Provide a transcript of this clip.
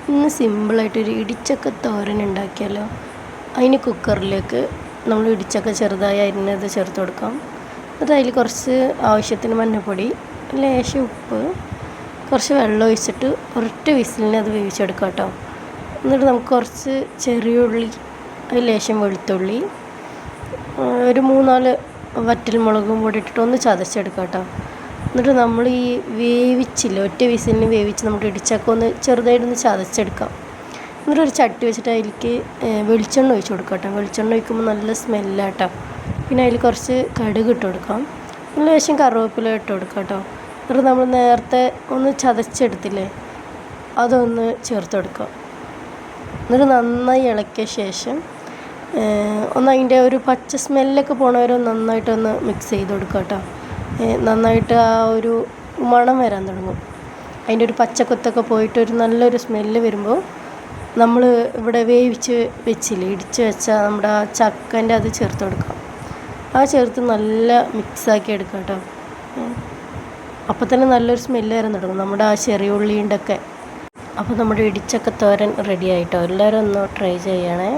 ഇന്ന് സിമ്പിളായിട്ടൊരു ഇടിച്ചക്ക തോരൻ ഉണ്ടാക്കിയാലോ. അതിന് കുക്കറിലേക്ക് നമ്മൾ ഇടിച്ചക്ക ചെറുതായി അരിഞ്ഞത് ചേർത്ത് കൊടുക്കാം. എന്നിട്ട് അതിൽ കുറച്ച് ആവശ്യത്തിന് മഞ്ഞൾപ്പൊടി, ലേശം ഉപ്പ്, കുറച്ച് വെള്ളം ഒഴിച്ചിട്ട് ഒരൊറ്റ വിസിലിന് അത് വേവിച്ചെടുക്കാം കേട്ടോ. എന്നിട്ട് നമുക്ക് കുറച്ച് ചെറിയ ഉള്ളി, ലേശം വെളുത്തുള്ളി, ഒരു 3-4 വറ്റൽമുളകും കൂടി ഇട്ടിട്ട് ഒന്ന് ചതച്ചെടുക്കാം കേട്ടോ. എന്നിട്ട് നമ്മൾ ഈ വേവിച്ചില്ല, ഒറ്റ വിസിലിന് വേവിച്ച് നമുക്ക് ഇടിച്ചക്ക ഒന്ന് ചെറുതായിട്ടൊന്ന് ചതച്ചെടുക്കാം. എന്നിട്ട് ഒരു ചട്ടി വെച്ചിട്ട് അതിലേക്ക് വെളിച്ചെണ്ണ ഒഴിച്ച് കൊടുക്കാം കേട്ടോ. വെളിച്ചെണ്ണ ഒഴിക്കുമ്പോൾ നല്ല സ്മെല്ലാട്ടോ. പിന്നെ അതിൽ കുറച്ച് കടുക് ഇട്ട് കൊടുക്കാം, ലേശം കറിവേപ്പില ഇട്ട് കൊടുക്കാം കേട്ടോ. എന്നിട്ട് നമ്മൾ നേരത്തെ ഒന്ന് ചതച്ചെടുത്തില്ലേ, അതൊന്ന് ചേർത്ത് കൊടുക്കാം. എന്നിട്ട് നന്നായി ഇളക്കിയ ശേഷം ഒന്ന് അതിൻ്റെ ഒരു പച്ച സ്മെല്ലൊക്കെ പോണവരെ നന്നായിട്ടൊന്ന് മിക്സ് ചെയ്ത് കൊടുക്കാം കേട്ടോ. നന്നായിട്ട് ആ ഒരു മണം വരാൻ തുടങ്ങും. അതിൻ്റെ ഒരു പച്ചക്കൊത്തൊക്കെ പോയിട്ട് ഒരു നല്ലൊരു സ്മെല്ല് വരുമ്പോൾ നമ്മൾ ഇവിടെ വേവിച്ച് വെച്ചില്ലേ, ഇടിച്ച് വെച്ച നമ്മുടെ ആ ചക്കൻ്റെ അത് ചേർത്ത് കൊടുക്കാം. ആ ചേർത്ത് നല്ല മിക്സാക്കി എടുക്കാം കേട്ടോ. അപ്പോൾ തന്നെ നല്ലൊരു സ്മെല്ല് വരാൻ തുടങ്ങും നമ്മുടെ ആ ചെറിയ ഉള്ളിൻ്റെ ഒക്കെ. അപ്പോൾ നമ്മുടെ ഇടിച്ചക്ക തോരൻ റെഡി ആയിട്ടോ. എല്ലാവരും ഒന്ന് ട്രൈ ചെയ്യണേ.